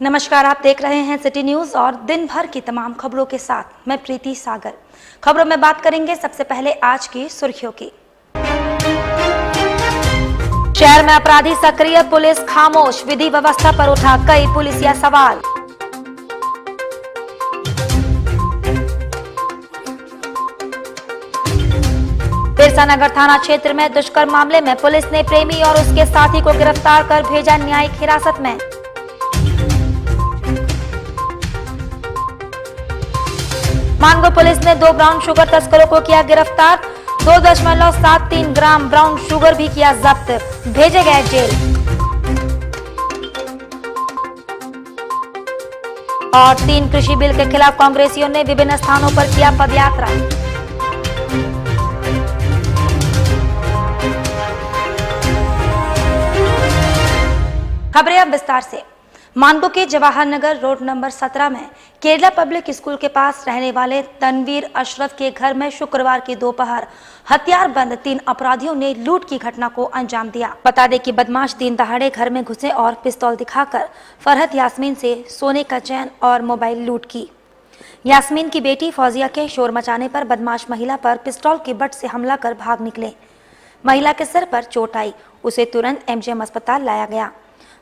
नमस्कार, आप देख रहे हैं सिटी न्यूज और दिन भर की तमाम खबरों के साथ मैं प्रीति सागर। खबरों में बात करेंगे सबसे पहले आज की सुर्खियों की। शहर में अपराधी सक्रिय, पुलिस खामोश, विधि व्यवस्था पर उठा कई पुलिसिया सवाल। बिरसा नगर थाना क्षेत्र में दुष्कर्म मामले में पुलिस ने प्रेमी और उसके साथी को गिरफ्तार कर भेजा न्यायिक हिरासत में। मानगो पुलिस ने 2 ब्राउन शुगर तस्करों को किया गिरफ्तार। 2.73 ग्राम ब्राउन शुगर भी किया जब्त, भेजे गए जेल। और 3 कृषि बिल के खिलाफ कांग्रेसियों ने विभिन्न स्थानों पर किया पदयात्रा। खबरें अब विस्तार से। मानगो के जवाहर नगर रोड नंबर 17 में केरला पब्लिक स्कूल के पास रहने वाले तनवीर अशरफ के घर में शुक्रवार की दोपहर हथियारबंद 3 अपराधियों ने लूट की घटना को अंजाम दिया। बता दें कि बदमाश दिन दहाड़े घर में घुसे और पिस्तौल दिखाकर फरहत यास्मीन से सोने का चैन और मोबाइल लूट की। यास्मीन की बेटी फौजिया के शोर मचाने पर बदमाश महिला पर पिस्तौल के बट से हमला कर भाग निकले। महिला के सिर पर चोट आई, उसे तुरंत एमजीएम अस्पताल लाया गया।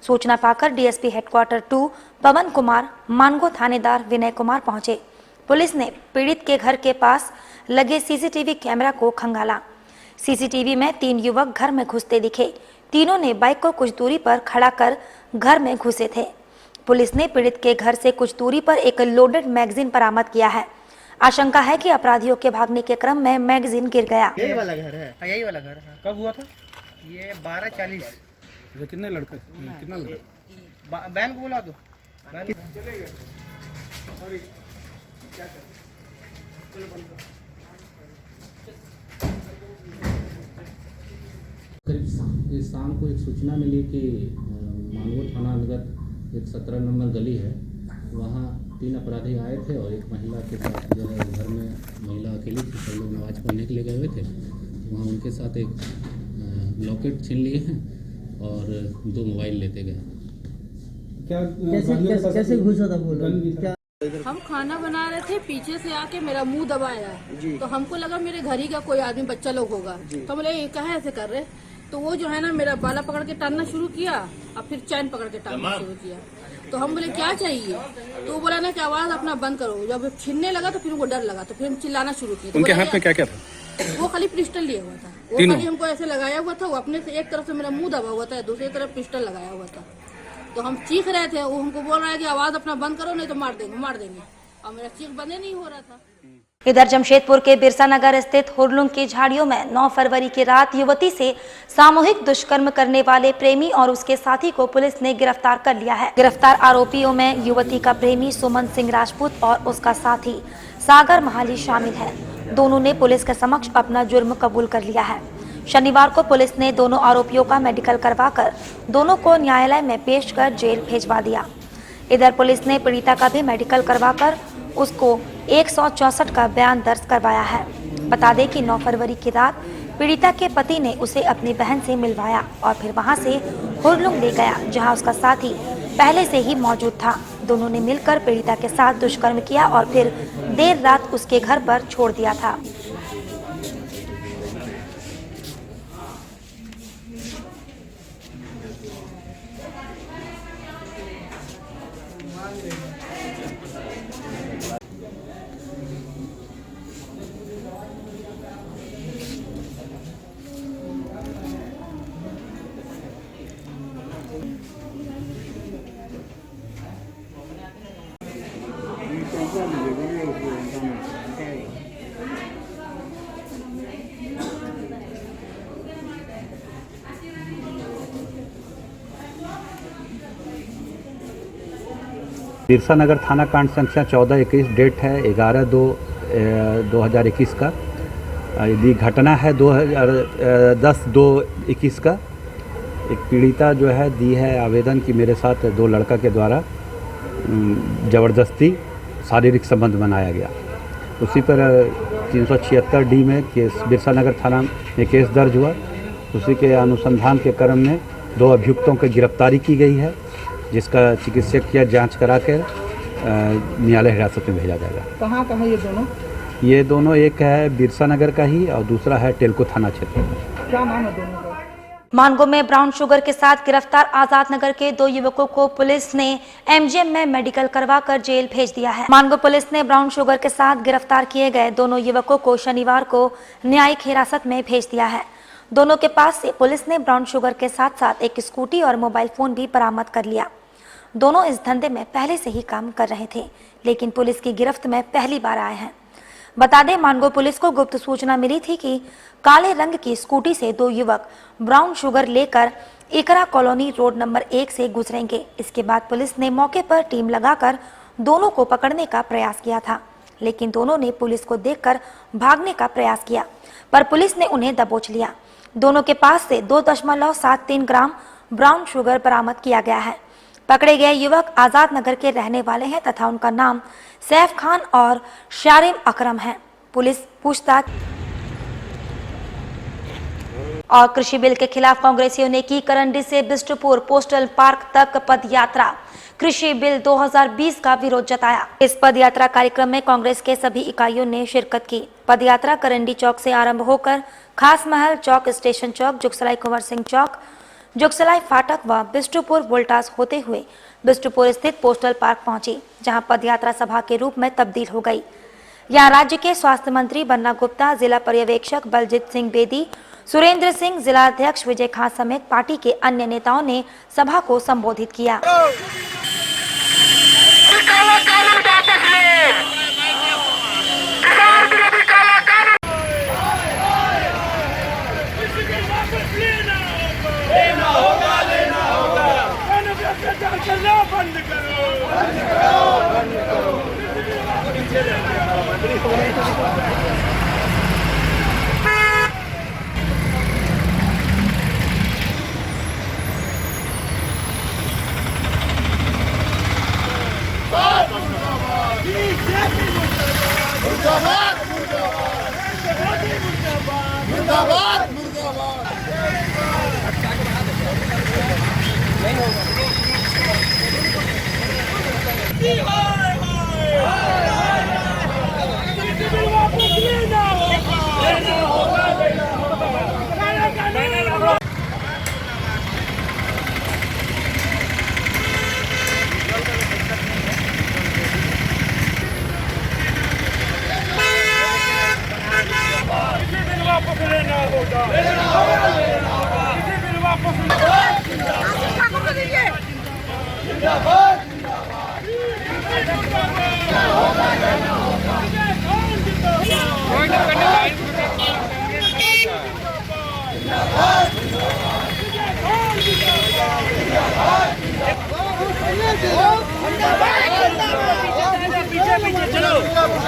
सूचना पाकर डीएसपी हेडक्वार्टर 2 पवन कुमार, मानगो थानेदार विनय कुमार पहुंचे। पुलिस ने पीड़ित के घर के पास लगे सीसीटीवी कैमरा को खंगाला। सीसीटीवी में 3 युवक घर में घुसते दिखे। तीनों ने बाइक को कुछ दूरी पर खड़ा कर घर में घुसे थे। पुलिस ने पीड़ित के घर से कुछ दूरी पर एक लोडेड मैगजीन बरामद किया है। आशंका है कि अपराधियों के भागने के क्रम में मैगजीन गिर गया। यही वाला घर है, यही वाला घर है। कब हुआ था? ये 12:40। कितने लड़के, कितना लड़का? बहन को बुला दो। करीब शाम को एक सूचना मिली कि मानगो थाना अंतर्गत एक 17 नंबर गली है, वहाँ 3 अपराधी आए थे और एक महिला के साथ जो है घर में महिला अकेली थी, सब लोग नमाज पढ़ने के लिए गए हुए थे। वहाँ उनके साथ एक लॉकेट छीन लिए हैं और 2 मोबाइल लेते गए। कैसे घुसा था वो लोग? क्या हम खाना बना रहे थे, पीछे से आके मेरा मुंह दबाया, तो हमको लगा मेरे घर ही का कोई आदमी बच्चा लोग होगा, तो बोले ये कहा ऐसे कर रहे। तो वो जो है ना मेरा बाला पकड़ के टानना शुरू किया और फिर चैन पकड़ के टानना शुरू किया। तो हम बोले क्या चाहिए, तो वो बोला ना कि आवाज अपना बंद करो। जब छीनने लगा तो फिर वो डर लगा, तो फिर हम चिल्लाना शुरू किया। उनके हाथ में क्या क्या था? वो खाली पिस्टल लिया हुआ था, वो खाली हमको ऐसे लगाया हुआ था। वो अपने से एक तरफ से मेरा मुंह दबा हुआ था, दूसरी तरफ पिस्टल लगाया हुआ था। तो हम चीख रहे थे, वो हमको बोल रहा है कि आवाज अपना बंद करो नहीं तो मार देंगे। और मेरा चीख बंद नहीं हो रहा था। इधर जमशेदपुर के बिरसा नगर स्थित हुरलुंग की झाड़ियों में 9 फरवरी की रात युवती से सामूहिक दुष्कर्म करने वाले प्रेमी और उसके साथी को पुलिस ने गिरफ्तार कर लिया है। गिरफ्तार आरोपियों में युवती का प्रेमी सुमन सिंह राजपूत और उसका साथी सागर महाली शामिल है। दोनों ने पुलिस के समक्ष अपना जुर्म कबूल कर लिया है। शनिवार को पुलिस ने दोनों आरोपियों का मेडिकल करवाकर दोनों को न्यायालय में पेश कर जेल भेजवा दिया। इधर पुलिस ने पीड़िता का भी मेडिकल करवाकर उसको 164 का बयान दर्ज करवाया है। बता दें कि 9 फरवरी की रात पीड़िता के पति ने उसे अपनी बहन से मिलवाया और फिर वहां से हुरलुंग ले गया, जहां उसका साथी पहले से ही मौजूद था। दोनों ने मिलकर पीड़िता के साथ दुष्कर्म किया और फिर देर रात उसके घर पर छोड़ दिया था। बिरसा नगर थाना कांड संख्या 1421, डेट है 11/2/2021 का। यदि घटना है 10/2/21 का। एक पीड़िता जो है दी है आवेदन कि मेरे साथ 2 लड़का के द्वारा ज़बरदस्ती शारीरिक संबंध बनाया गया। उसी पर 376D में केस बिरसा नगर थाना में केस दर्ज हुआ। उसी के अनुसंधान के क्रम में 2 अभियुक्तों की गिरफ्तारी की गई है, जिसका चिकित्सकीय जांच करा कर न्यायालय हिरासत में भेजा जाएगा। कहाँ कहाँ ये दोनों एक है बिरसा नगर का ही और दूसरा है टेल्को थाना क्षेत्र का। क्या नाम है दोनों का? मानगो में ब्राउन शुगर के साथ गिरफ्तार आजाद नगर के 2 युवकों को पुलिस ने एमजीएम में मेडिकल करवाकर जेल भेज दिया है। मानगो पुलिस ने ब्राउन शुगर के साथ गिरफ्तार किए गए दोनों युवकों को शनिवार को न्यायिक हिरासत में भेज दिया है। दोनों के पास से पुलिस ने ब्राउन शुगर के साथ साथ एक स्कूटी और मोबाइल फोन भी बरामद कर लिया। दोनों इस धंधे में पहले से ही काम कर रहे थे, लेकिन पुलिस की गिरफ्त में पहली बार आए हैं। बता दें, मानगो पुलिस को गुप्त सूचना मिली थी कि काले रंग की स्कूटी से 2 युवक ब्राउन शुगर लेकर इकरा कॉलोनी रोड नंबर 1 से गुजरेंगे। इसके बाद पुलिस ने मौके पर टीम लगाकर दोनों को पकड़ने का प्रयास किया था, लेकिन दोनों ने पुलिस को देखकर भागने का प्रयास किया, पर पुलिस ने उन्हें दबोच लिया। दोनों के पास से 2.73 ग्राम ब्राउन शुगर बरामद किया गया है। पकड़े गए युवक आजाद नगर के रहने वाले हैं तथा उनका नाम सैफ खान और शारिम अकरम है। पुलिस पूछताछ। और कृषि बिल के खिलाफ कांग्रेसियों ने की करंडी से बिष्टुपुर पोस्टल पार्क तक पद यात्रा। कृषि बिल 2020 का विरोध जताया। इस पद यात्रा कार्यक्रम में कांग्रेस के सभी इकाइयों ने शिरकत की। पद यात्रा करंडी चौक से आरंभ होकर खास महल चौक, स्टेशन चौक, जुगसलाई कुंवर सिंह चौक, जुगसलाई फाटक व बिष्टुपुर वोल्टास होते हुए बिष्टुपुर स्थित पोस्टल पार्क पहुंची, जहां पदयात्रा सभा के रूप में तब्दील हो गई। यहां राज्य के स्वास्थ्य मंत्री बन्ना गुप्ता, जिला पर्यवेक्षक बलजीत सिंह बेदी, सुरेंद्र सिंह, जिला अध्यक्ष विजय खां समेत पार्टी के अन्य नेताओं ने सभा को संबोधित किया।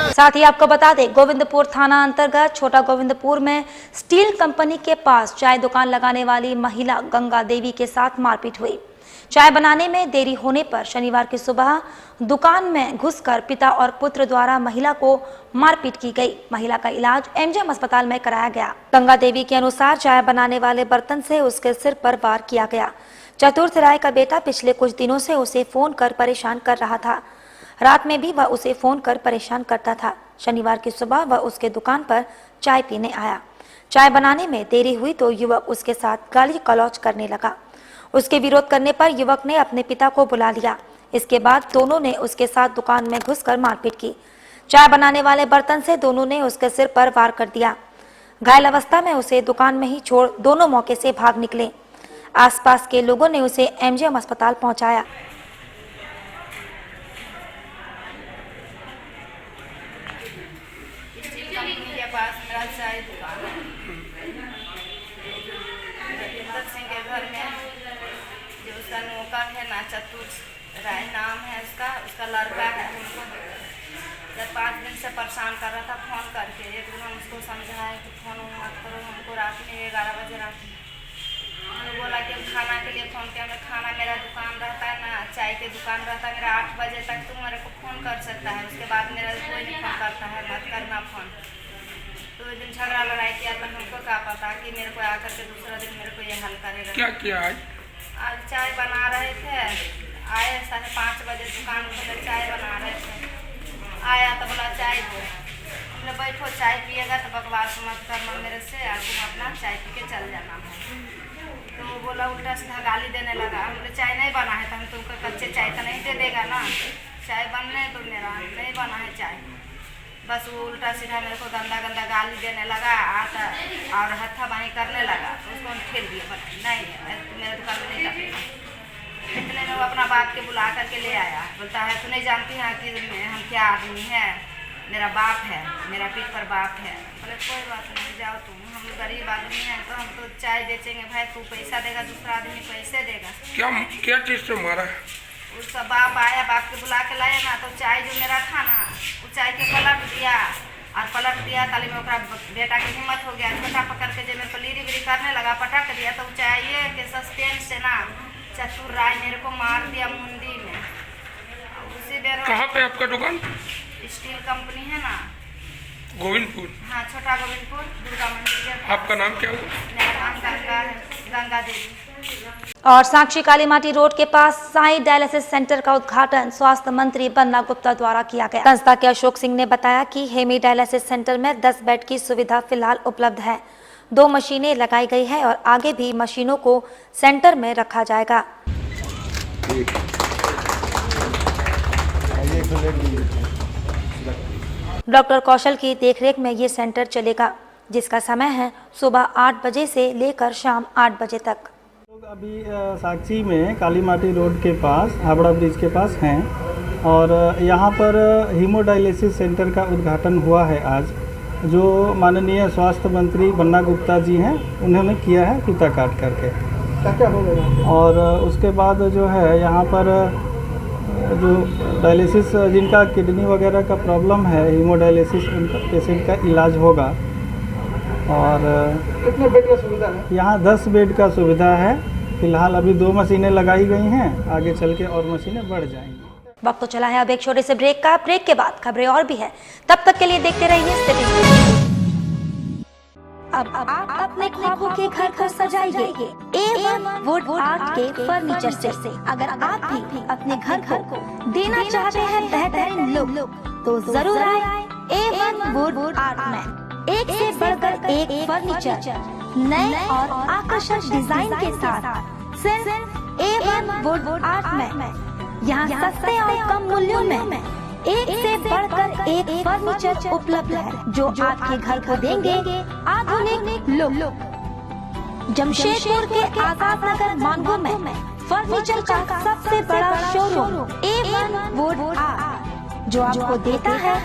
साथ ही आपको बता दें, गोविंदपुर थाना अंतर्गत छोटा गोविंदपुर में स्टील कंपनी के पास चाय दुकान लगाने वाली महिला गंगा देवी के साथ मारपीट हुई। चाय बनाने में देरी होने पर शनिवार की सुबह दुकान में घुसकर पिता और पुत्र द्वारा महिला को मारपीट की गई। महिला का इलाज एमजीएम अस्पताल में कराया गया। गंगा देवी के अनुसार चाय बनाने वाले बर्तन से उसके सिर पर वार किया गया। चतुर्थ राय का बेटा पिछले कुछ दिनों से उसे फोन कर परेशान कर रहा था। रात में भी वह उसे फोन कर परेशान करता था। शनिवार की सुबह वह उसके दुकान पर चाय पीने आया। चाय बनाने में देरी हुई तो युवक उसके साथ गाली गलौज करने लगा। उसके विरोध करने पर युवक ने अपने पिता को बुला लिया। इसके बाद दोनों ने उसके साथ दुकान में घुसकर मारपीट की। चाय बनाने वाले बर्तन से दोनों ने उसके सिर पर वार कर दिया। घायल अवस्था में उसे दुकान में ही छोड़ दोनों मौके से भाग निकले। आसपास के लोगों ने उसे एमजीएम अस्पताल पहुंचाया। नौकर है ना, चतुर राय नाम है उसका लड़का है। हमको 4-5 दिन से परेशान कर रहा था फोन करके। एक दिन हम उसको समझाए कि फोन मत करो हमको। रात में 11 बजे रात में तो बोला कि खाना के लिए फ़ोन किया। मैं खाना, मेरा दुकान रहता है ना, चाय की दुकान रहता है मेरा, 8 बजे तक तुम मेरे को फ़ोन कर सकता है। उसके बाद मेरा कोई नहीं फ़ोन करता है, मत करना फ़ोन। तो उस दिन झगड़ा लड़ाई किया तो हमको क्या पता कि मेरे को आकर के दूसरा दिन मेरे को ये हल करेगा। क्या किया आज? आज चाय बना रहे थे, आए दुकान पर चाय बना रहे थे। आया तो बोला चाय दो। हमने बैठो चाय पिएगा तो बकवास मत करना मेरे से, और तुम अपना चाय पी के चल जाना है। तो वो बोला उल्टा सीधा गाली देने लगा। हमने चाय नहीं बना है तो हम तुमको कच्चे चाय तो नहीं दे देगा ना, चाय बनने तो मेरा नहीं बना है चाय। बस वो उल्टा सीधा मेरे को गंदा गंदा गाली देने लगा आता और हत्था बाही करने लगा। तो उसको हम ठेल दिए, नहीं मेरे दुकान में नहीं लगेगा। इतने में वो अपना बाप के बुला करके ले आया। बोलता है तू नहीं जानती है कि हम क्या आदमी है, मेरा बाप है, मेरा पीठ पर बाप है। बोले कोई बात नहीं, जाओ तुम, हम गरीब आदमी हैं तो हम तो चाय बेचेंगे भाई, तू पैसा देगा, दूसरा आदमी पैसे देगा। क्या चीज़ से मारा? उसका बाप आया, बाप के बुला के लाया ना, तो चाय जो मेरा था ना वो चाय के पलट दिया, और पलट दिया ताली में ओकरा बेटा के हिम्मत हो गया, छोटा पकड़ के जो मेरे को लीरी बीरी करने लगा, पटक दिया। तो चाहिए कि सस्पेंस से ना चतुर राय मेरे को मार दिया मुंडी में। उसी बेर कहाँ पे आपका दुकान? स्टील कंपनी है ना, गोविंदपुर। हाँ, छोटा गोविंदपुर, दुर्गा मंदिर के। आपका नाम क्या हुआ? मेरा नाम गंगा है, गंगा देवी। और साक्षी कालीमाटी रोड के पास साई डायलिसिस सेंटर का उद्घाटन स्वास्थ्य मंत्री बन्ना गुप्ता द्वारा किया गया। संस्था के अशोक सिंह ने बताया कि हेमी डायलिसिस सेंटर में 10 बेड की सुविधा फिलहाल उपलब्ध है। 2 मशीनें लगाई गई है और आगे भी मशीनों को सेंटर में रखा जाएगा। डॉक्टर कौशल की देखरेख में ये सेंटर चलेगा, जिसका समय है सुबह 8 बजे से लेकर शाम 8 बजे तक। लोग अभी साक्षी में कालीमाटी रोड के पास, हावड़ा ब्रिज के पास हैं, और यहाँ पर हीमोडायलिसिस सेंटर का उद्घाटन हुआ है आज, जो माननीय स्वास्थ्य मंत्री बन्ना गुप्ता जी हैं उन्होंने किया है फीता काट करके। क्या होगा? और उसके बाद जो है यहाँ पर जो डायलिसिस जिनका किडनी वगैरह का प्रॉब्लम है, हीमोडायलिसिस उनका पेशेंट का इलाज होगा। और कितने बेड का सुविधा है? यहाँ 10 बेड का सुविधा है। फिलहाल अभी 2 मशीनें लगाई गई हैं, आगे चल के और मशीनें बढ़ जाएंगी। वक्त तो चला है अब एक छोटे से ब्रेक का। ब्रेक के बाद खबरें और भी हैं, तब तक के लिए देखते रहिए सिटी न्यूज़। अब आप अपने ख्वाबों के घर को सजाइए A1 वुड आर्ट के फर्नीचर से। अगर आप भी अपने घर को देना चाहते हैं बेहतरीन लुक, तो जरूर आए A1 वुड आर्ट में। एक से बढ़कर एक फर्नीचर नए और आकर्षक डिजाइन के साथ सिर्फ A1 वुड आर्ट में। यहाँ सस्ते और कम मूल्यों में एक से बढ़कर एक फर्नीचर उपलब्ध है, जो आपके घर को देंगे आधुनिक लुक। जमशेदपुर के आजाद नगर मानगो में फर्नीचर का सबसे बड़ा शोरूम A1 वुड आर्ट, जो आपको देता है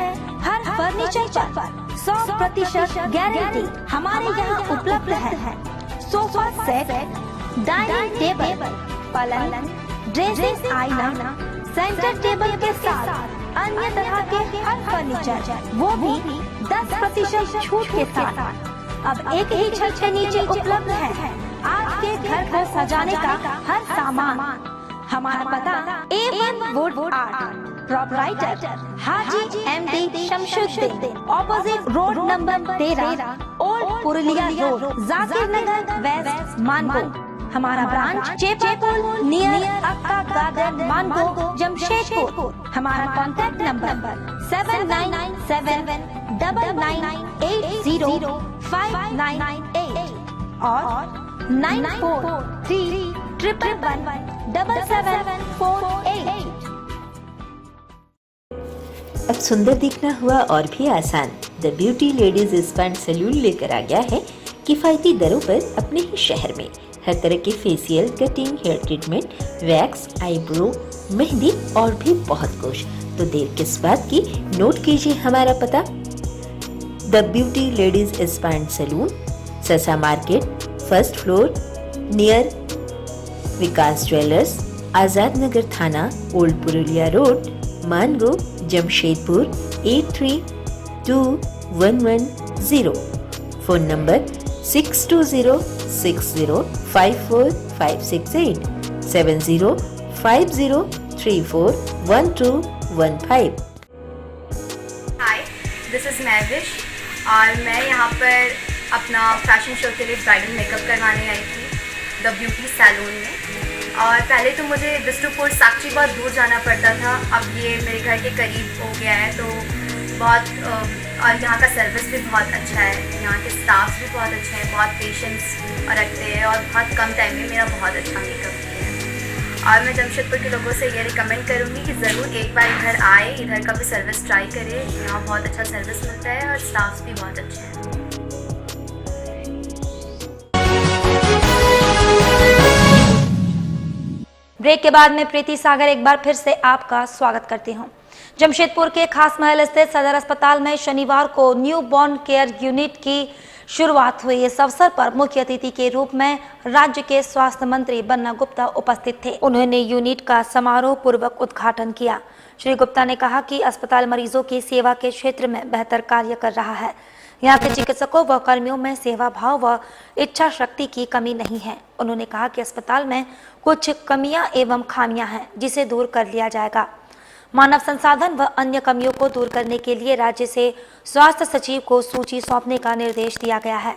हर फर्नीचर पर 100% गारंटी। हमारे यहाँ उपलब्ध है सोफा सेट, डाइनिंग टेबल, पलंग, ड्रेसिंग आईना, सेंटर टेबल के साथ अन्य तरह के हर फर्नीचर, वो भी 10% छूट के साथ। अब एक ही छत के नीचे उपलब्ध है आपके घर को सजाने का हर सामान। हमारा पता A1 wood art, proprietor Haji MD Shamshuddin, opposite road number 13, old Purulia road, Zakir Nagar west, Mango. हमारा branch Chepapul near Akka garden, Mango, Jamshedpur. हमारा कॉन्टैक्ट नंबर 7979980598 और 9431117748। अब सुंदर दिखना हुआ और भी आसान। The beauty ladies spa and salon लेकर आ गया है किफायती दरों पर अपने ही शहर में हर तरह के facial, cutting, hair treatment, wax, eyebrow, mehndi और भी बहुत कुछ। तो देर किस बात की, नोट कीजिए हमारा पता। The beauty ladies spa and salon, Sasa market, first floor, near Vikas jewellers, Azad Nagar थाना, old Purulia road, Mango, Jamshedpur 832110। Phone number 6206054568 7050341215। Hi, this is Mahvish और मैं यहाँ पर अपना फैशन शो के लिए ब्राइडल मेकअप करवाने आई थी द ब्यूटी सैलून में। और पहले तो मुझे बिष्णुपुर साक्षी बहुत दूर जाना पड़ता था, अब ये मेरे घर के करीब हो गया है, तो बहुत और यहाँ का सर्विस भी बहुत अच्छा है, यहाँ के स्टाफ भी बहुत अच्छे हैं, बहुत पेशेंस रखते हैं और बहुत कम टाइम में मेरा बहुत अच्छा मेकअप किया है। और मैं जमशेदपुर के लोगों से ये रिकमेंड करूँगी कि ज़रूर एक बार इधर आए, इधर का भी सर्विस ट्राई करें, यहाँ बहुत अच्छा सर्विस मिलता है और स्टाफ भी बहुत अच्छे हैं। ब्रेक के बाद में प्रीति सागर एक बार फिर से आपका स्वागत करती हूं। जमशेदपुर के खास महल स्थित सदर अस्पताल में शनिवार को न्यू बॉर्न केयर यूनिट की शुरुआत हुई। इस अवसर पर मुख्य अतिथि के रूप में राज्य के स्वास्थ्य मंत्री बन्ना गुप्ता उपस्थित थे। उन्होंने यूनिट का समारोह पूर्वक उद्घाटन किया। श्री गुप्ता ने कहा कि अस्पताल मरीजों की सेवा के क्षेत्र में बेहतर कार्य कर रहा है। यहाँ के चिकित्सकों व कर्मियों में सेवा भाव व इच्छा शक्ति की कमी नहीं है। उन्होंने कहा कि अस्पताल में कुछ कमियां एवं खामियां हैं, जिसे दूर कर लिया जाएगा। मानव संसाधन व अन्य कमियों को दूर करने के लिए राज्य से स्वास्थ्य सचिव को सूची सौंपने का निर्देश दिया गया है।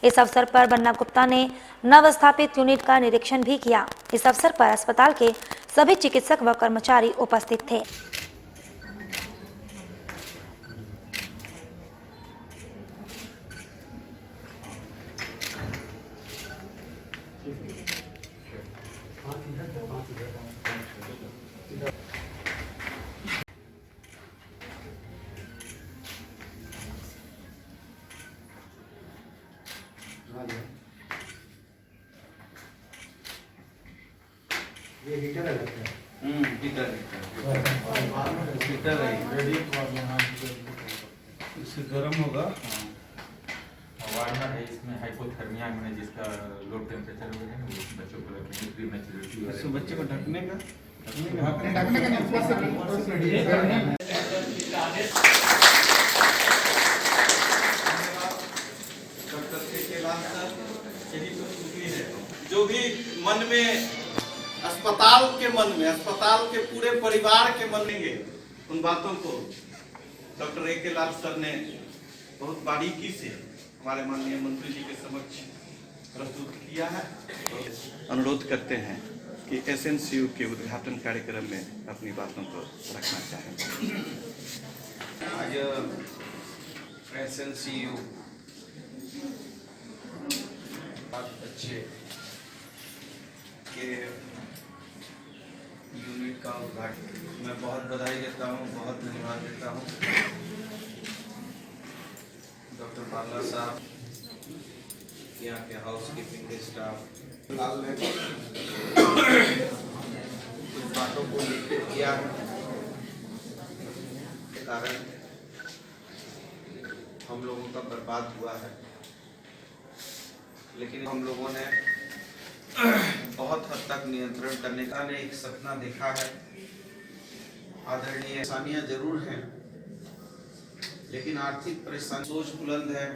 इस अवसर पर बन्ना गुप्ता ने नवस्थापित यूनिट का निरीक्षण भी किया। इस अवसर पर अस्पताल के सभी चिकित्सक व कर्मचारी उपस्थित थे। इससे गर्म होगा। वार्नर है, इसमें हाइपोथर्मिया में जिसका लो टेम्परेचर वगैरह है, वो बच्चों को रखने की मैच्योरिटी बच्चे को ढकने का जो भी मन में अस्पताल के पूरे परिवार के मन में उन बातों को डॉक्टर ए.के. लाल सर ने बहुत बारीकी से हमारे माननीय मंत्री जी के समक्ष प्रस्तुत किया है। अनुरोध करते हैं कि एसएनसीयू के उद्घाटन कार्यक्रम में अपनी बातों को रखना चाहें। आज एसएनसीयू अच्छे के यूनिट का उद्घाटन मैं बहुत बधाई देता हूँ, बहुत धन्यवाद देता हूँ डॉक्टर बाला साहब, यहाँ के हाउस कीपिंग के स्टाफ लाल ने कुछ बातों को लिखित किया है के कारण हम लोगों का बर्बाद हुआ है, लेकिन हम लोगों ने बहुत हद तक नियंत्रण करने का एक सपना देखा है। आदरणीय परेशानियां जरूर हैं, लेकिन आर्थिक परेशानी सोच बुलंद है।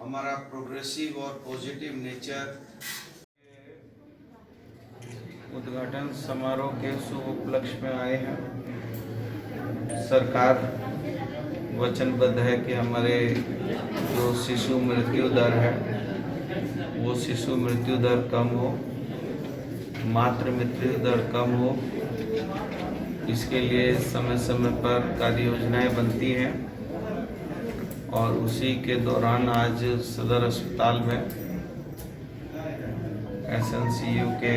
हमारा प्रोग्रेसिव और पॉजिटिव नेचर। उद्घाटन समारोह के शुभ उपलक्ष्य में आए हैं। सरकार वचनबद्ध है कि हमारे जो शिशु मृत्यु दर है वो शिशु मृत्यु दर कम हो, मातृ मृत्यु दर कम हो। इसके लिए समय समय पर कार्य योजनाएं बनती हैं और उसी के दौरान आज सदर अस्पताल में एसएनसीयू के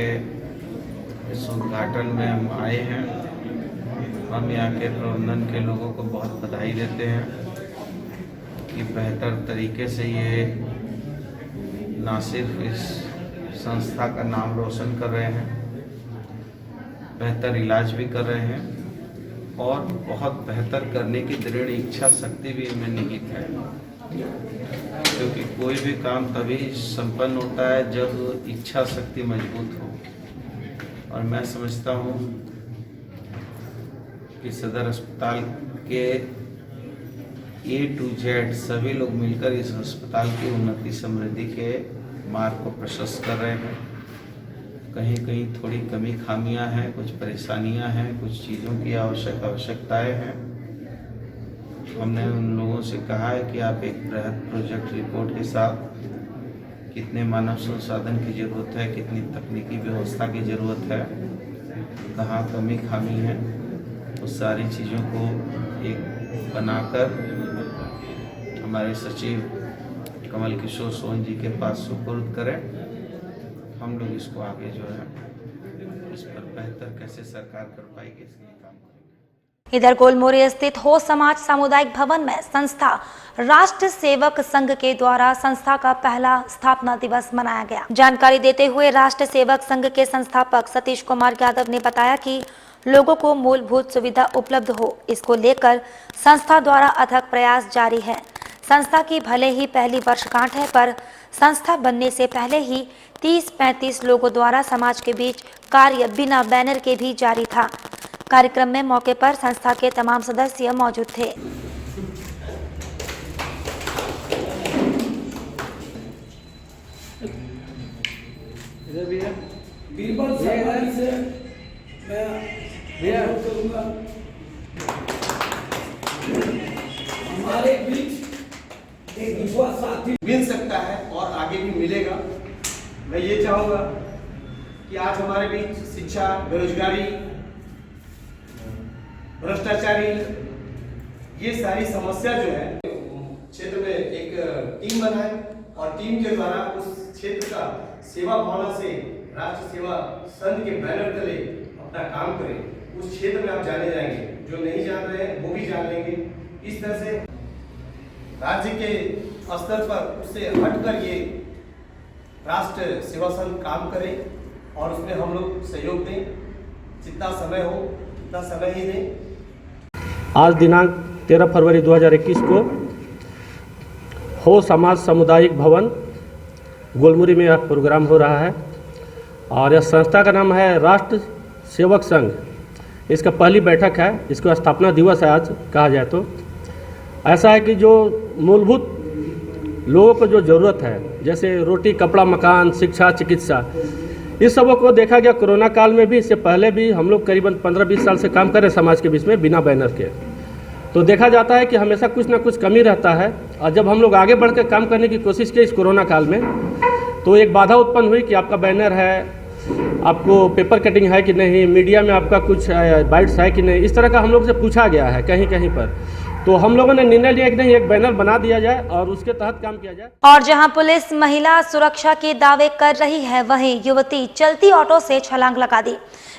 इस उद्घाटन में हम आए हैं। हम यहाँ के प्रबंधन के लोगों को बहुत बधाई देते हैं कि बेहतर तरीके से ये ना सिर्फ इस संस्था का नाम रोशन कर रहे हैं, बेहतर इलाज भी कर रहे हैं और बहुत बेहतर करने की दृढ़ इच्छा शक्ति भी इनमें निहित है, क्योंकि कोई भी काम तभी संपन्न होता है जब इच्छा शक्ति मजबूत हो। और मैं समझता हूँ कि सदर अस्पताल के A to Z सभी लोग मिलकर इस अस्पताल की उन्नति समृद्धि के मार्ग को प्रशस्त कर रहे हैं। कहीं कहीं थोड़ी कमी खामियां हैं, कुछ परेशानियां हैं, कुछ चीज़ों की आवश्यकताएं हैं। हमने उन लोगों से कहा है कि आप एक बृहद प्रोजेक्ट रिपोर्ट के साथ कितने मानव संसाधन की ज़रूरत है, कितनी तकनीकी व्यवस्था की ज़रूरत है, कहाँ कमी खामी है, उस सारी चीज़ों को एक बनाकर हमारे सचिव कमल किशोर सोन जी के पास सुपुर्द करें। हम लोग इसको आगे जो है इस पर बेहतर कैसे सरकार कर पाएगी इसके लिए काम करेंगे। इधर गोलमोरी स्थित हो समाज सामुदायिक भवन में संस्था राष्ट्र सेवक संघ के द्वारा संस्था का पहला स्थापना दिवस मनाया गया। जानकारी देते हुए राष्ट्र सेवक संघ के संस्थापक सतीश कुमार यादव ने बताया कि लोगों को मूलभूत सुविधा उपलब्ध हो, इसको लेकर संस्था द्वारा अथक प्रयास जारी है। संस्था की भले ही पहली वर्षगांठ है, पर संस्था बनने से पहले ही 30-35 लोगों द्वारा समाज के बीच कार्य बिना बैनर के भी जारी था। कार्यक्रम में मौके पर संस्था के तमाम सदस्य मौजूद थे। हमारे बीच एक विश्वास साथी मिल सकता है और आगे भी मिलेगा। मैं ये चाहूँगा कि आज हमारे बीच शिक्षा, बेरोजगारी, भ्रष्टाचारी, ये सारी समस्या जो है क्षेत्र में एक टीम बनाए और टीम के द्वारा उस क्षेत्र का सेवा भावना से राष्ट्र सेवा संघ के बैनर तले अपना काम करें। उस क्षेत्र में आप जाने जाएंगे, जो नहीं जान रहे हैं वो भी जान लेंगे। इस तरह से राज्य के स्तर पर उससे हटकर ये राष्ट्र सेवा संघ काम करे और उसमें हम लोग सहयोग दें। जितना समय हो उतना समय ही दें। आज दिनांक 13 फरवरी 2021 को हो समाज सामुदायिक भवन गोलमुरी में यह प्रोग्राम हो रहा है और यह संस्था का नाम है राष्ट्र सेवक संघ। इसका पहली बैठक है, इसका स्थापना दिवस है आज कहा जाए तो। ऐसा है कि जो मूलभूत लोगों को जो ज़रूरत है, जैसे रोटी, कपड़ा, मकान, शिक्षा, चिकित्सा, इस सबों को देखा गया कोरोना काल में भी। इससे पहले भी हम लोग करीबन 15-20 साल से काम कर रहे हैं समाज के बीच में बिना बैनर के। तो देखा जाता है कि हमेशा कुछ ना कुछ कमी रहता है और जब हम लोग आगे बढ़ कर काम करने की कोशिश की इस कोरोना काल में, तो एक बाधा उत्पन्न हुई कि आपका बैनर है, आपको पेपर कटिंग है कि नहीं, मीडिया में आपका कुछ बाइट्स है कि नहीं, इस तरह का हम लोग से पूछा गया है कहीं कहीं पर। तो हम लोगों ने निर्णय लिया कि नहीं, एक बैनर बना दिया जाए और उसके तहत काम किया जाए। और जहां पुलिस महिला सुरक्षा के दावे कर रही है, वहीं युवती चलती ऑटो से छलांग लगा दी।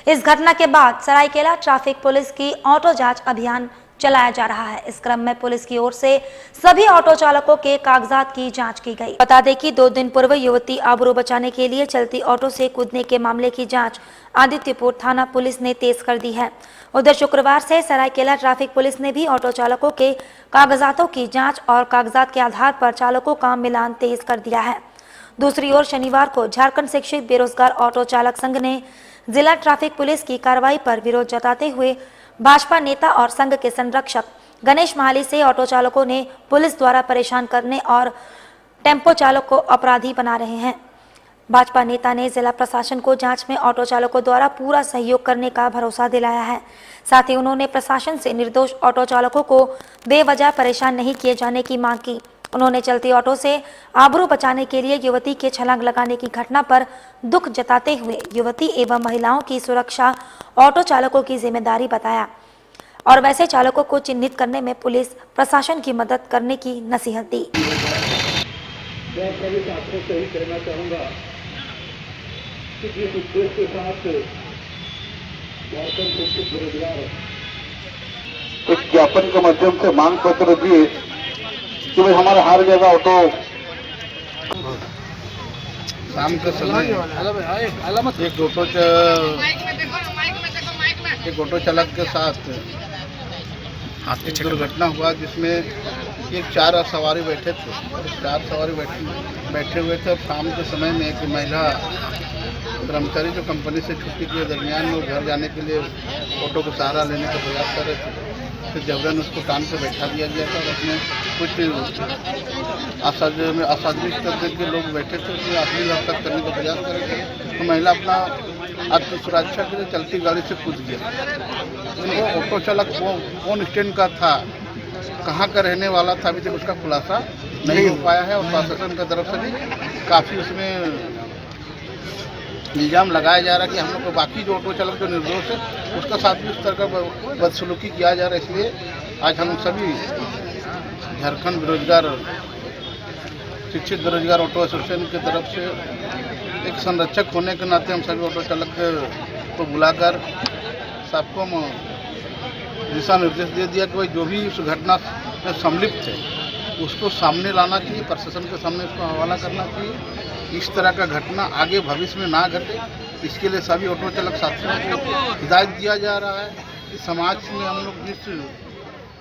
इस घटना के बाद सरायकेला ट्रैफिक पुलिस की ऑटो जांच अभियान चलाया जा रहा है। इस क्रम में पुलिस की ओर से सभी ऑटो चालकों के कागजात की जांच की गई। बता दें कि 2 दिन पूर्व युवती आबरू बचाने के लिए चलती ऑटो से कूदने के मामले की जांच आदित्यपुर थाना पुलिस ने तेज कर दी है। उधर शुक्रवार से सरायकेला ट्रैफिक पुलिस ने भी ऑटो चालकों के कागजातों की जाँच और कागजात के आधार पर चालकों का मिलान तेज कर दिया है। दूसरी ओर शनिवार को झारखंड शिक्षित बेरोजगार ऑटो चालक संघ ने जिला ट्रैफिक पुलिस की कार्रवाई पर विरोध जताते हुए भाजपा नेता और संघ के संरक्षक गणेश महाली से ऑटो चालकों ने पुलिस द्वारा परेशान करने और टेम्पो चालक को अपराधी बना रहे हैं। भाजपा नेता ने जिला प्रशासन को जांच में ऑटो चालकों द्वारा पूरा सहयोग करने का भरोसा दिलाया है। साथ ही उन्होंने प्रशासन से निर्दोष ऑटो चालकों को बेवजह परेशान नहीं किए जाने की मांग की। उन्होंने चलती ऑटो से आबरू बचाने के लिए युवती के छलांग लगाने की घटना पर दुख जताते हुए युवती एवं महिलाओं की सुरक्षा ऑटो चालकों की जिम्मेदारी बताया और वैसे चालकों को चिन्हित करने में पुलिस प्रशासन की मदद करने की नसीहत दी। मैं प्रवीण आपको सही कहना चाहूँगा कि जिस उद्देश्य के साथ झारखंड शिक्षित बेरोजगार एक ज्ञापन के माध्यम से मांग पत्र दिए कि भाई हमारे हर जगह ऑटो शाम के समय एक ऑटो चालक के साथ दुर्घटना हुआ जिसमें एक 4 सवारी बैठे थे। 4 सवारी बैठे हुए थे और शाम के समय में एक महिला कर्मचारी जो कंपनी से छुट्टी के दरमियान में घर जाने के लिए ऑटो को सहारा लेने का प्रयास कर रहे थे। फिर जबरन उसको कान पे बैठा दिया गया था और उसमें कुछ असाध्य स्तर के लोग बैठे थे, उसमें अश्लील हरकत करने का प्रयास कर रहे थे। तो महिला अपना आत्मसुरक्षा के लिए चलती गाड़ी से कूद गया। वो ऑटो चालक कौन स्टैंड का था, कहाँ का रहने वाला था, अभी तक उसका खुलासा नहीं हो पाया है और प्रशासन की तरफ से भी काफ़ी उसमें इल्ज़ाम लगाया जा रहा है कि हम लोग को बाकी जो ऑटो चालक जो निर्दोष है उसका साथ भी उस तरह का बदसलूकी किया जा रहा है। इसलिए आज हम सभी झारखंड बेरोजगार शिक्षित बेरोजगार ऑटो एसोसिएशन की तरफ से एक संरक्षक होने के नाते हम सभी ऑटो चालक को बुलाकर सबको दिशा निर्देश दे दिया कि भाई जो भी उस घटना में सम्मिलित थे उसको सामने लाना चाहिए, प्रशासन के सामने उसको हवाला करना चाहिए। इस तरह का घटना आगे भविष्य में ना घटे, इसके लिए सभी ऑटो चालक साथियों को हिदायत दिया जा रहा है कि समाज में हम लोग जिस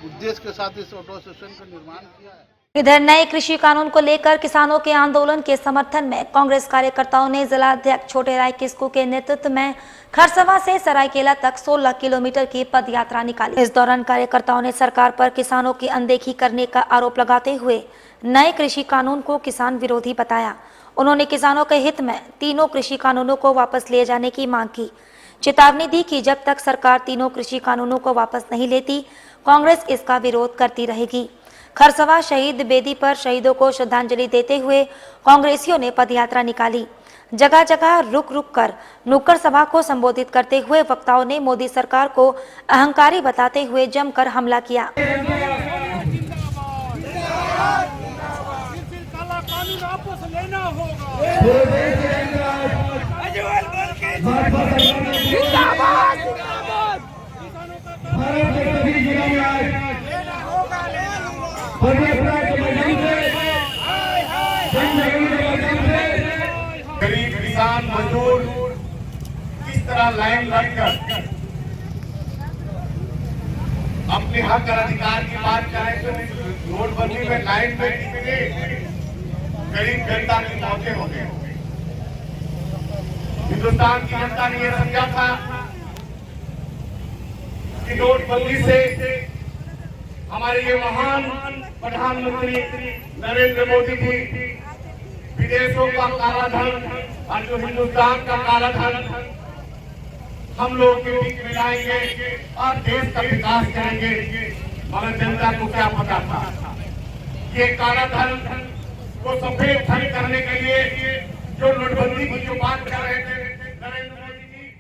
उद्देश्य के साथ इस ऑटो एसोसिएशन का निर्माण किया है। इधर नए कृषि कानून को लेकर किसानों के आंदोलन के समर्थन में कांग्रेस कार्यकर्ताओं ने जिलाध्यक्ष छोटे राय किस्कू के नेतृत्व में खरसवा से सरायकेला तक 16 किलोमीटर की पद यात्रा निकाली। इस दौरान कार्यकर्ताओं ने सरकार पर किसानों की अनदेखी करने का आरोप लगाते हुए नए कृषि कानून को किसान विरोधी बताया। उन्होंने किसानों के हित में तीनों कृषि कानूनों को वापस ले जाने की मांग की। चेतावनी दी कि जब तक सरकार तीनों कृषि कानूनों को वापस नहीं लेती, कांग्रेस इसका विरोध करती रहेगी। खरसवा शहीद बेदी पर शहीदों को श्रद्धांजलि देते हुए कांग्रेसियों ने पदयात्रा निकाली। जगह जगह रुक रुक कर नुक्कड़ सभा को संबोधित करते हुए वक्ताओं ने मोदी सरकार को अहंकारी बताते हुए जमकर हमला किया। गरीब किसान मजदूर किस तरह लाइन लगकर अपने हक और अधिकार की बात करें तो नोटबंदी में लाइन में कितने गरीब जनता की मौतें हो गई। हिंदुस्तान की जनता ने यह समझा था कि नोटबंदी से हमारे ये महान प्रधानमंत्री नरेंद्र मोदी जी विदेशों का काला धन और जो हिंदुस्तान का काला धन हम लोग के बीच मिलाएंगे और देश का विकास करेंगे। मगर जनता को क्या पता था ये काला धन को सफेद धन करने के लिए जो नोटबंदी की जो बात कर रहे थे नरेंद्र मोदी जी।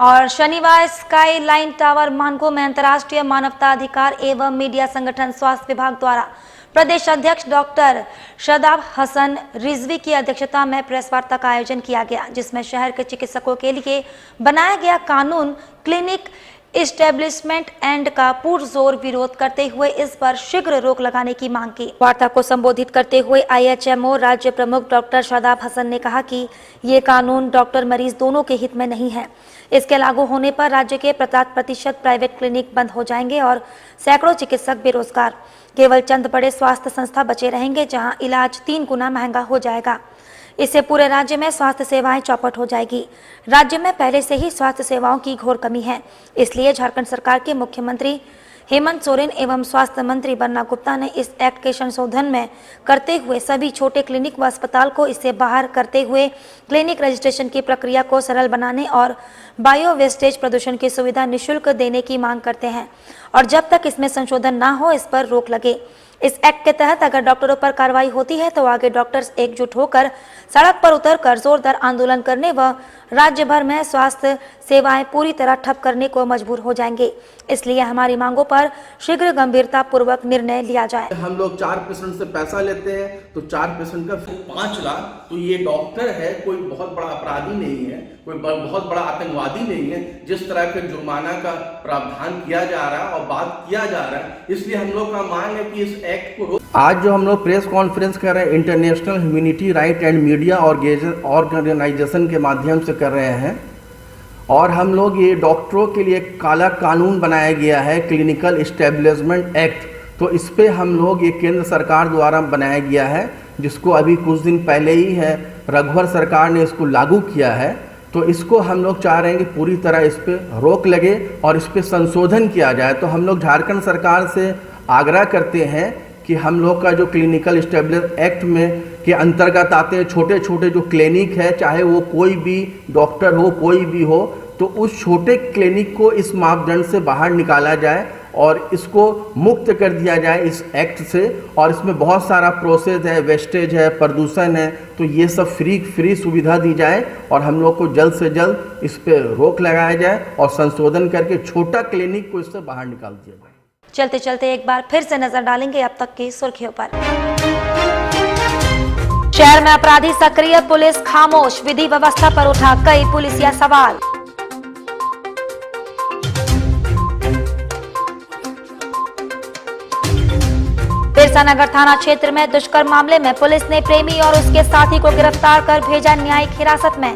और शनिवार स्काई लाइन टावर मानगो में अंतर्राष्ट्रीय मानवाधिकार एवं मीडिया संगठन स्वास्थ्य विभाग द्वारा प्रदेश अध्यक्ष डॉक्टर शादाब हसन रिजवी की अध्यक्षता में प्रेस वार्ता का आयोजन किया गया, जिसमें शहर के चिकित्सकों के लिए बनाया गया कानून क्लिनिक इस्टेब्लिशमेंट एंड का पुरजोर विरोध करते हुए इस पर शीघ्र रोक लगाने की मांग की। वार्ता को संबोधित करते हुए IHMO राज्य प्रमुख डॉक्टर शादाब हसन ने कहा कि ये कानून डॉक्टर मरीज दोनों के हित में नहीं है। इसके लागू होने पर राज्य के 50% प्राइवेट क्लिनिक बंद हो जाएंगे और सैकड़ों चिकित्सक बेरोजगार, केवल चंद बड़े स्वास्थ्य संस्था बचे रहेंगे जहां इलाज 3 गुना महंगा हो जाएगा। इससे पूरे राज्य में स्वास्थ्य सेवाएं चौपट हो जाएगी। राज्य में पहले से ही स्वास्थ्य सेवाओं की घोर कमी है, इसलिए झारखंड सरकार के मुख्यमंत्री हेमंत सोरेन एवं स्वास्थ्य मंत्री बन्ना गुप्ता ने इस एक्ट के संशोधन में करते हुए सभी छोटे क्लिनिक व अस्पताल को इससे बाहर करते हुए क्लिनिक रजिस्ट्रेशन की प्रक्रिया को सरल बनाने और बायो वेस्टेज प्रदूषण की सुविधा निःशुल्क देने की मांग करते हैं और जब तक इसमें संशोधन ना हो इस पर रोक लगे। इस एक्ट के तहत अगर डॉक्टरों पर कार्रवाई होती है तो आगे डॉक्टर्स एकजुट होकर सड़क पर उतरकर जोरदार आंदोलन करने व राज्य भर में स्वास्थ्य सेवाएं पूरी तरह ठप करने को मजबूर हो जाएंगे। इसलिए हमारी मांगों पर शीघ्र गंभीरता पूर्वक निर्णय लिया जाए। हम लोग 4% से पैसा लेते हैं तो 4% का 5 लाख, तो ये डॉक्टर है, कोई बहुत बड़ा अपराधी नहीं है, कोई बहुत बड़ा आतंकवादी नहीं है। जिस तरह के जुर्माना का प्रावधान किया जा रहा है और बात किया जा रहा है, इसलिए हम लोग का मांग है कि इस एक्ट को आज जो हम लोग प्रेस कॉन्फ्रेंस कर रहे हैं international humanity right and media organisation के माध्यम से कर रहे हैं और हम लोग ये डॉक्टरों के लिए काला कानून बनाया गया है क्लिनिकल इस्टेब्लिशमेंट एक्ट। तो इस पे हम लोग ये केंद्र सरकार द्वारा बनाया गया है, जिसको अभी कुछ दिन पहले ही है रघुवर सरकार ने इसको लागू किया है। तो इसको हम लोग चाह रहे हैं कि पूरी तरह इस पर रोक लगे और इस पर संशोधन किया जाए। तो हम लोग झारखंड सरकार से आग्रह करते हैं कि हम लोग का जो क्लिनिकल इस्टेब्लिश एक्ट में के अंतर्गत आते हैं छोटे छोटे जो क्लिनिक है, चाहे वो कोई भी डॉक्टर हो, कोई भी हो, तो उस छोटे क्लिनिक को इस मापदंड से बाहर निकाला जाए। और इसको मुक्त कर दिया जाए इस एक्ट से। और इसमें बहुत सारा प्रोसेस है, वेस्टेज है, प्रदूषण है, तो ये सब फ्री सुविधा दी जाए और हम लोग को जल्द से जल्द इस पर रोक लगाया जाए और संशोधन करके छोटा क्लिनिक को इससे बाहर निकाल दिया जाए। चलते चलते एक बार फिर से नजर डालेंगे अब तक की सुर्खियों पर। शहर में अपराधी सक्रिय, पुलिस खामोश, विधि व्यवस्था पर उठा कई पुलिसिया सवाल। बिरसा नगर थाना क्षेत्र में दुष्कर्म मामले में पुलिस ने प्रेमी और उसके साथी को गिरफ्तार कर भेजा न्यायिक हिरासत में।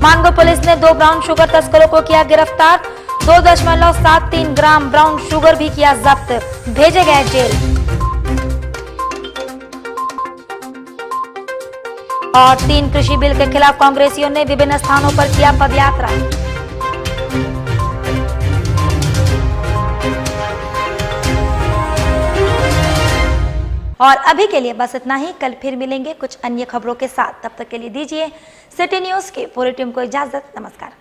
मानगो पुलिस ने 2 ब्राउन शुगर तस्करों को किया गिरफ्तार, 2.73 ग्राम ब्राउन शुगर भी किया जब्त, भेजे गए जेल। और 3 कृषि बिल के खिलाफ कांग्रेसियों ने विभिन्न स्थानों पर किया पदयात्रा। और अभी के लिए बस इतना ही। कल फिर मिलेंगे कुछ अन्य खबरों के साथ। तब तक के लिए दीजिए सिटी न्यूज की पूरी टीम को इजाजत। नमस्कार।